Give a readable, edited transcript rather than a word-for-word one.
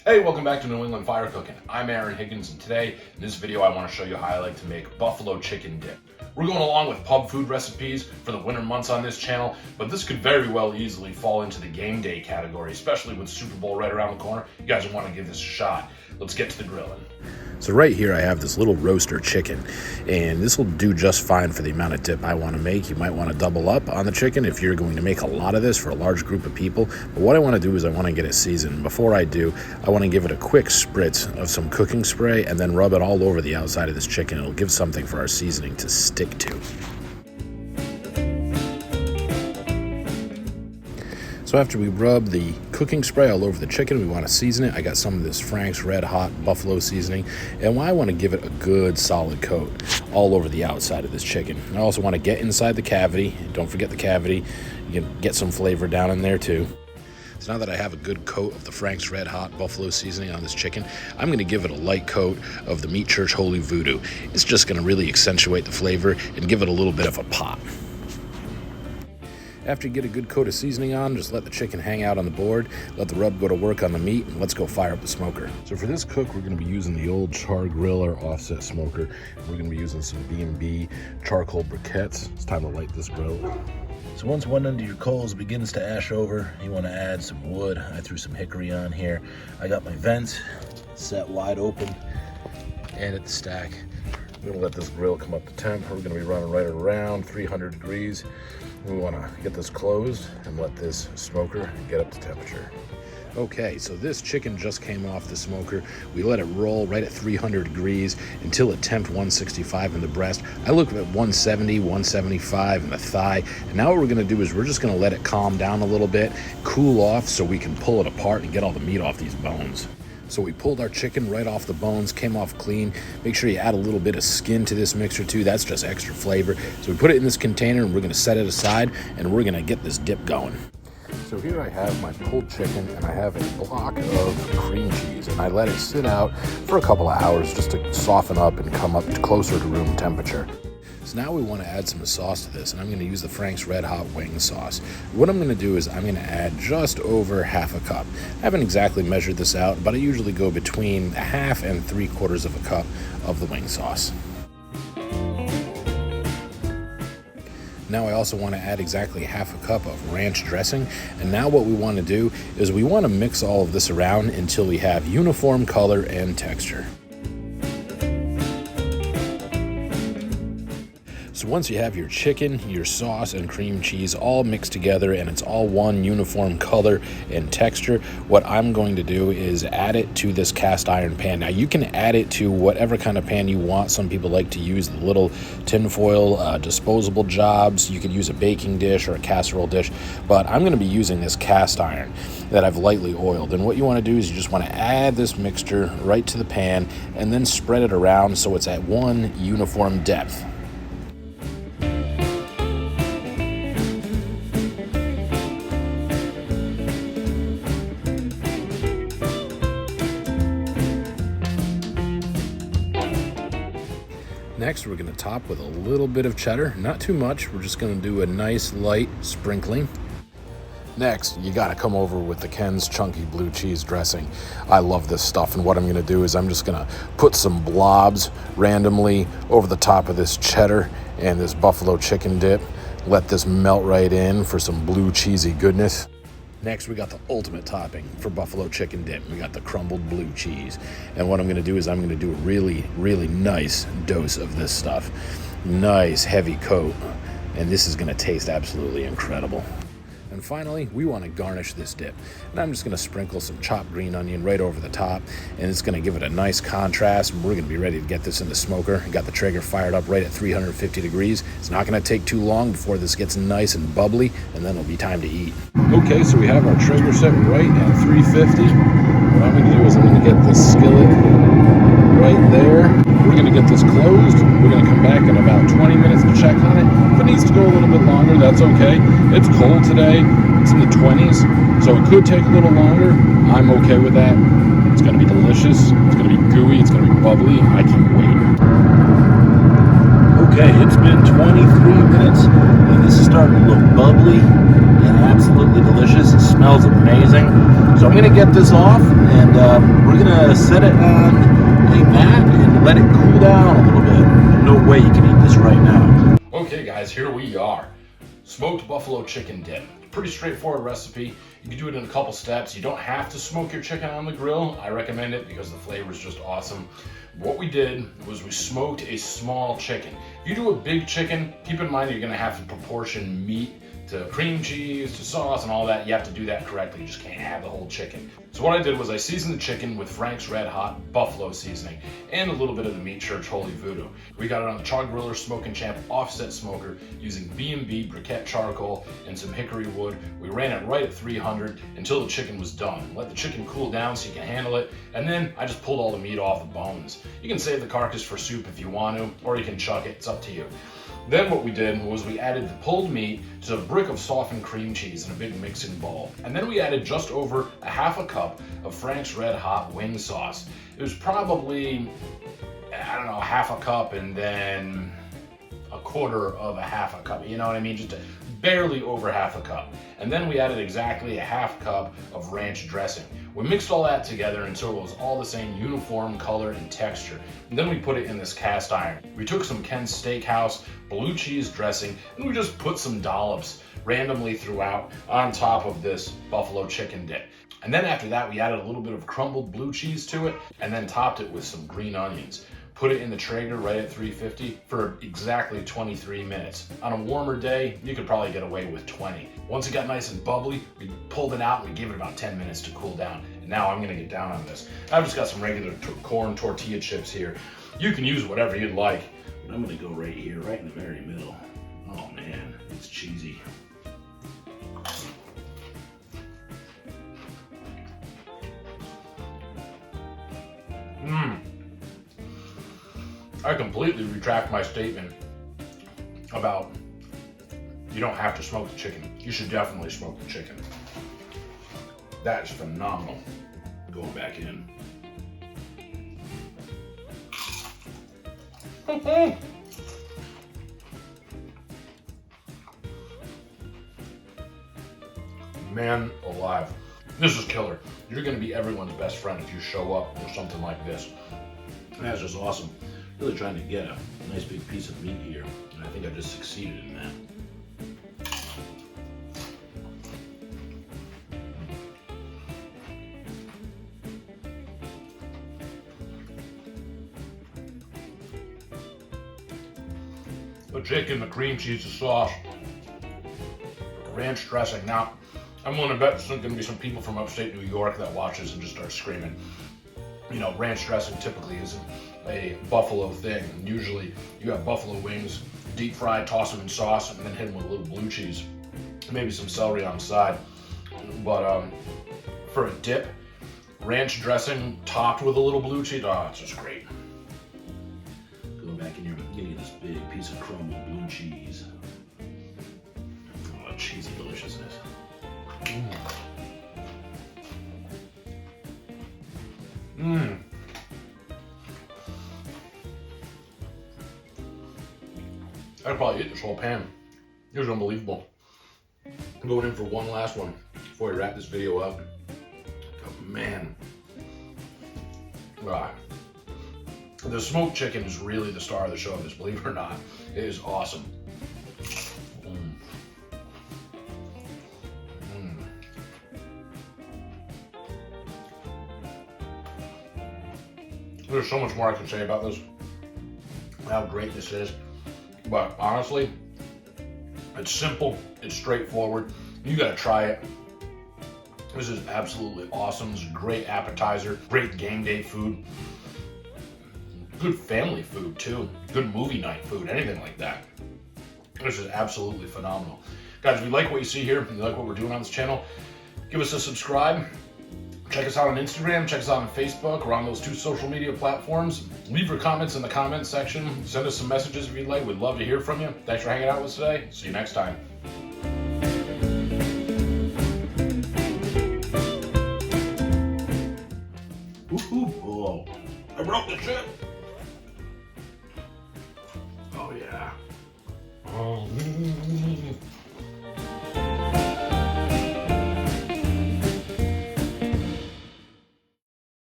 Hey, welcome back to New England Fire Cooking. I'm Aaron Higgins, and today in this video I want to show you how I like to make buffalo chicken dip. We're going along with pub food recipes for the winter months on this channel, but this could very well easily fall into the game day category, especially with Super Bowl right around the corner. You guys will want to give this a shot. Let's get to the grilling. So right here I have this little roaster chicken, and this will do just fine for the amount of dip I want to make. You might want to double up on the chicken if you're going to make a lot of this for a large group of people. But what I want to do is I want to get it seasoned. Before I do, I want to give it a quick spritz of some cooking spray and then rub it all over the outside of this chicken. It'll give something for our seasoning to stick to. So after we rub the cooking spray all over the chicken, we want to season it. I got some of this Frank's Red Hot Buffalo seasoning, and I want to give it a good solid coat all over the outside of this chicken. I also want to get inside the cavity. Don't forget the cavity. You can get some flavor down in there too. So now that I have a good coat of the Frank's Red Hot Buffalo seasoning on this chicken, I'm going to give it a light coat of the Meat Church Holy Voodoo. It's just going to really accentuate the flavor and give it a little bit of a pop. After you get a good coat of seasoning on, just let the chicken hang out on the board, let the rub go to work on the meat, and let's go fire up the smoker. So for this cook, we're going to be using the old Traeger Grill or offset smoker. We're going to be using some B&B charcoal briquettes. It's time to light this grill. So once one end of your coals begins to ash over, you want to add some wood. I threw some hickory on here. I got my vents set wide open and at the stack. We're going to let this grill come up to temp. We're going to be running right around 300 degrees. We want to get this closed and let this smoker get up to temperature. Okay, so this chicken just came off the smoker. We let it roll right at 300 degrees until it temped 165 in the breast. I look at 170, 175 in the thigh. And now what we're gonna do is we're just gonna let it calm down a little bit, cool off so we can pull it apart and get all the meat off these bones. So we pulled our chicken right off the bones, came off clean. Make sure you add a little bit of skin to this mixer too. That's just extra flavor. So we put it in this container and we're gonna set it aside and we're gonna get this dip going. So here I have my pulled chicken and I have a block of cream cheese and I let it sit out for a couple of hours just to soften up and come up closer to room temperature. So now we want to add some sauce to this, and I'm going to use the Frank's Red Hot wing sauce. What I'm going to do is I'm going to add just over half a cup. I haven't exactly measured this out, but I usually go between a half and 3/4 of a cup of the wing sauce. Now I also want to add exactly half a cup of ranch dressing, and now what we want to do is we want to mix all of this around until we have uniform color and texture. So once you have your chicken, your sauce, and cream cheese all mixed together and it's all one uniform color and texture, what I'm going to do is add it to this cast iron pan. Now you can add it to whatever kind of pan you want. Some people like to use the little tinfoil disposable jobs. You could use a baking dish or a casserole dish, but I'm going to be using this cast iron that I've lightly oiled. And what you want to do is you just want to add this mixture right to the pan and then spread it around so it's at one uniform depth. Next, we're going to top with a little bit of cheddar, not too much. We're just going to do a nice light sprinkling. Next, you got to come over with the Ken's Chunky Blue Cheese dressing. I love this stuff, and what I'm going to do is I'm just going to put some blobs randomly over the top of this cheddar and this buffalo chicken dip. Let this melt right in for some blue cheesy goodness. Next, we got the ultimate topping for buffalo chicken dip. We got the crumbled blue cheese. And what I'm going to do is I'm going to do a really, really nice dose of this stuff. Nice heavy coat. And this is going to taste absolutely incredible. And finally, we want to garnish this dip. And I'm just going to sprinkle some chopped green onion right over the top, and it's going to give it a nice contrast. We're going to be ready to get this in the smoker. Got the Traeger fired up right at 350 degrees. It's not going to take too long before this gets nice and bubbly, and then it'll be time to eat. Okay, so we have our Traeger set right at 350. What I'm going to do is I'm going to get this skillet right there. We're going to get this closed. We're going to come back in about 20 minutes to check on it. If it needs to go a little bit longer, that's okay. It's cold today. It's in the 20s, so it could take a little longer. I'm okay with that. It's going to be delicious. It's going to be gooey. It's going to be bubbly. I can't wait. Okay, it's been 23 minutes and this is starting to look bubbly and absolutely delicious. It smells amazing. So I'm going to get this off and guys, here we are. Smoked buffalo chicken dip. Pretty straightforward recipe. You can do it in a couple steps. You don't have to smoke your chicken on the grill. I recommend it because the flavor is just awesome. What we did was we smoked a small chicken. If you do a big chicken, keep in mind you're gonna have to proportion meat to cream cheese, to sauce and all that. You have to do that correctly. You just can't have the whole chicken. So what I did was I seasoned the chicken with Frank's Red Hot buffalo seasoning and a little bit of the Meat Church Holy Voodoo. We got it on the Char Griller Smokin' Champ offset smoker using B&B briquette charcoal and some hickory wood. We ran it right at 300 until the chicken was done. Let the chicken cool down so you can handle it, and then I just pulled all the meat off the bones. You can save the carcass for soup if you want to, or you can chuck it, it's up to you. Then what we did was we added the pulled meat to a brick of softened cream cheese in a big mixing bowl. And then we added just over a half a cup of Frank's Red Hot wing sauce. It was probably, I don't know, half a cup and then a quarter of a half a cup. You know what I mean? Just barely over half a cup. And then we added exactly a half cup of ranch dressing. We mixed all that together until it was all the same uniform color and texture. And then we put it in this cast iron. We took some Ken's Steakhouse blue cheese dressing and we just put some dollops randomly throughout on top of this buffalo chicken dip. And then after that, we added a little bit of crumbled blue cheese to it and then topped it with some green onions. Put it in the Traeger right at 350 for exactly 23 minutes. On a warmer day, you could probably get away with 20. Once it got nice and bubbly, we pulled it out and we gave it about 10 minutes to cool down. And now I'm gonna get down on this. I've just got some regular corn tortilla chips here. You can use whatever you'd like. But I'm gonna go right here, right in the very middle. Oh man, it's cheesy. I completely retract my statement about you don't have to smoke the chicken. You should definitely smoke the chicken. That is phenomenal. Going back in. Man alive. This is killer. You're gonna be everyone's best friend if you show up with something like this. That's just awesome. Really trying to get a nice big piece of meat here, and I think I just succeeded in that. The chicken, the cream cheese, the sauce, the ranch dressing. Now, I'm willing to bet there's going to be some people from upstate New York that watches and just start screaming. You know, ranch dressing typically isn't a buffalo thing. Usually you have buffalo wings, deep fried, toss them in sauce, and then hit them with a little blue cheese. Maybe some celery on the side. But for a dip, ranch dressing topped with a little blue cheese, oh, it's just great. Go back in here and give you this big piece of crumbled blue cheese. Oh, cheesy deliciousness. I'd probably eat this whole pan. It was unbelievable. I'm going in for one last one before we wrap this video up. Oh, man. The smoked chicken is really the star of the show, this, believe it or not. It is awesome. There's so much more I can say about this, how great this is, but honestly, it's simple, it's straightforward. You gotta try it. This is absolutely awesome. This is a great appetizer, great game day food, good family food too, good movie night food, anything like that. This is absolutely phenomenal. Guys, if you like what you see here, if you like what we're doing on this channel, give us a subscribe. Check us out on Instagram, check us out on Facebook. We're on those 2 social media platforms. Leave your comments in the comments section. Send us some messages if you'd like. We'd love to hear from you. Thanks for hanging out with us today. See you next time. Oh, I broke the chip. Oh yeah. Oh.